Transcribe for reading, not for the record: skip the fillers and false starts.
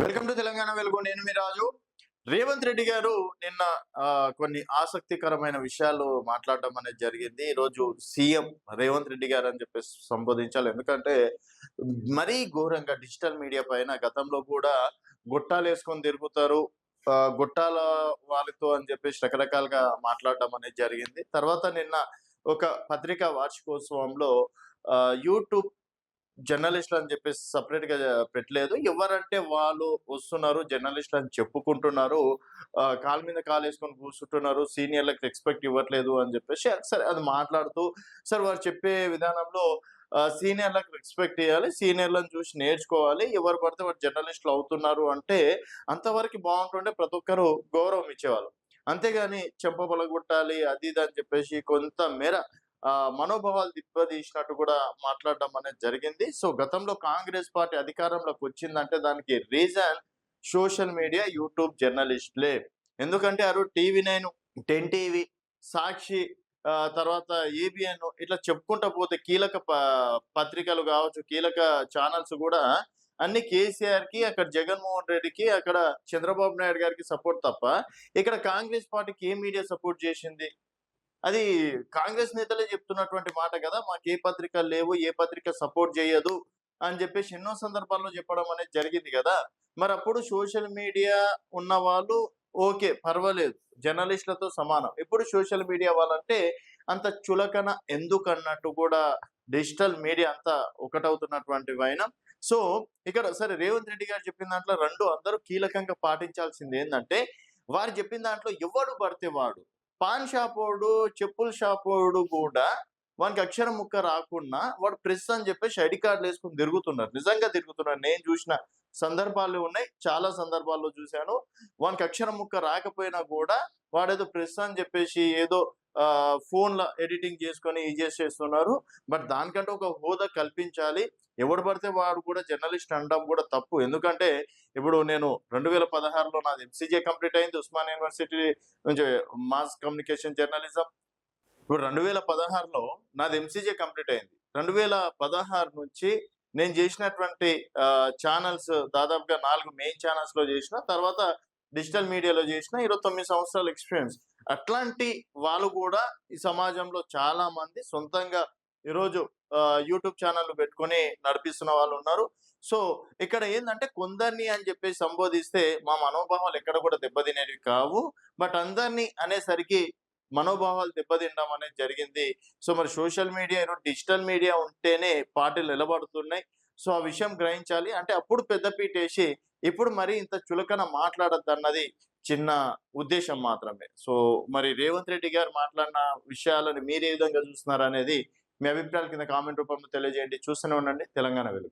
Welcome to Telangana వెలుగు. నేను మీ రాజు. రేవంత్ రెడ్డి గారు నిన్న కొన్ని ఆసక్తికరమైన విషయాలు మాట్లాడడం అనేది జరిగింది. ఈరోజు సీఎం రేవంత్ రెడ్డి గారు అని చెప్పేసి సంబోధించాలి. ఎందుకంటే మరీ ఘోరంగా డిజిటల్ మీడియా పైన గతంలో కూడా గొట్టాలేసుకొని తిరుగుతారు. గొట్టాల వాళ్ళతో అని చెప్పేసి రకరకాలుగా మాట్లాడడం అనేది జరిగింది. తర్వాత నిన్న ఒక పత్రికా వార్షికోత్సవంలో యూట్యూబ్ జర్నలిస్టులు అని చెప్పేసి సెపరేట్‌గా పెట్టలేదు. ఎవరంటే వాళ్ళు వస్తున్నారు. జర్నలిస్టులు అని చెప్పుకుంటున్నారు. కాలు మీద కాలేసుకొని కూర్చుంటున్నారు. సీనియర్‌లకి రెస్పెక్ట్ ఇవ్వట్లేదు అని చెప్పేసి సరే అది మాట్లాడుతూ సరే వారు చెప్పే విధానంలో సీనియర్‌లకు రెస్పెక్ట్ ఇయ్యాలి. సీనియర్‌లను చూసి నేర్చుకోవాలి. ఎవరు పడితే వారు జర్నలిస్టులు అవుతున్నారు అంటే అంతవరకు బావుంటుండే ప్రతి ఒక్కరు గౌరవం ఇచ్చేవాళ్ళు. అంతేగాని చెంప పగలగొట్టాలి అది ఇది అని చెప్పేసి కొంత మేర మనోభావాలు దెబ్బతీసినట్టు కూడా మాట్లాడడం అనేది జరిగింది. సో, గతంలో కాంగ్రెస్ పార్టీ అధికారంలోకి వచ్చిందంటే దానికి రీజన్ సోషల్ మీడియా, యూట్యూబ్ జర్నలిస్ట్‌లే. ఎందుకంటే ఆ రోజు టీవీ9, 10 టీవీ, సాక్షి తర్వాత ఏబిఎన్ ఇట్లా చెప్పుకుంటా పోతే కీలక పత్రికలు గావచ్చు, కీలక ఛానెల్స్ గూడా అన్ని కేసీఆర్‌కి, అక్కడ జగన్‌మోహన్ రెడ్డికి, అక్కడ చంద్రబాబు నాయుడు గారికి సపోర్ట్ తప్ప, ఇక్కడ కాంగ్రెస్ పార్టీకి ఏ మీడియా సపోర్ట్ జేసింది? అది కాంగ్రెస్ నేతలే చెప్తున్నటువంటి మాట గదా! మాకే పత్రికలు లేవు, ఏ పత్రిక సపోర్ట్ జేయదు అని జెప్పేసి ఎన్నో సందర్భాల్లో చెప్పడం అనేది జరిగింది గదా! మరప్పుడు సోషల్ మీడియా ఉన్నవాళ్ళు ఓకే. పర్వాలేదు. జర్నలిస్ట్‌లతో సమానం. ఇప్పుడు సోషల్ మీడియా వాళ్ళంటే అంత చులకన ఎందుకన్నట్టు గూడా డిజిటల్ మీడియా అంతా ఒకటవుతున్నటువంటి వైనం. సో, ఇక్కడ సరే రేవంత్ రెడ్డి గారు చెప్పిన దాంట్లో 2 అందరూ కీలకంగా పాటించాల్సిందేందంటే, వారు చెప్పిన దాంట్లో ఎవడు పడితే వాడు పాన్ షాపోడు, చెప్పుల షాపోడు గూడా వానికి అక్షరం ముక్క రాకున్నా వాడు ప్రెస్ అని జెప్పేసి ఐడీ కార్డులేసుకొని తిరుగుతున్నారు. నిజంగా తిరుగుతున్నారు. నేను జూసిన సందర్భాలు ఉన్నాయి. చాలా సందర్భాల్లో చూశాను. వానికి అక్షరం ముక్క రాకపోయినా గూడా వాడేదో ప్రెస్ అని జెప్పేసి ఏదో ఫోన్‌ల ఎడిటింగ్ చేసుకొని ఇది చేసేస్తున్నారు. బట్ దానికంటే ఒక హోదా కల్పించాలి. ఎవడు పడితే వాడు కూడా జర్నలిస్ట్ అనడం గూడా తప్పు. ఎందుకంటే ఇప్పుడు నేను 2016లో నాది ఎంసీజే కంప్లీట్ అయింది. ఉస్మానియా యూనివర్సిటీ నుంచి మాస్ కమ్యూనికేషన్ జర్నలిజం. ఇప్పుడు 2016లో నాది ఎంసీజే కంప్లీట్ అయింది. 2016 నుంచి నేను జేసినటువంటి ఛానెల్స్ దాదాపుగా 4 మెయిన్ ఛానెల్స్‌లో జేసిన. తర్వాత డిజిటల్ మీడియాలో జేసిన. 29 సంవత్సరాల ఎక్స్‌పీరియన్స్. అట్లాంటి వాళ్ళు గూడా ఈ సమాజంలో చాలా మంది సొంతంగా ఈరోజు యూట్యూబ్ ఛానెల్‌లు పెట్టుకొని నడిపిస్తున్న వాళ్ళున్నారు. సో, ఇక్కడ ఏందంటే కొందరిని అని జెప్పేసి సంబోధిస్తే మా మనోభావాలు ఎక్కడ గూడా దెబ్బతినేటివి కావు. బట్ అందరిని అనేసరికి మనోభావాలు దెబ్బతినడం అనేది జరిగింది. సో, మరి సోషల్ మీడియా ఈరోజు డిజిటల్ మీడియా ఉంటేనే పార్టీలు నిలబడుతున్నాయి. సో, ఆ విషయం గ్రహించాలి. అంటే అప్పుడు పెద్ద పీటేసి ఇప్పుడు మరి ఇంత చులకన మాట్లాడొద్దన్నది చిన్న ఉద్దేశ్యం మాత్రమే. సో, మరి రేవంత్ రెడ్డి గారు మాట్లాడిన విషయాలను మీరే విధంగా చూస్తున్నారనేది మీ అభిప్రాయాల కింద కామెంట్ రూపంలో తెలియజేయండి. చూస్తూనే ఉండండి తెలంగాణ వెలుగు.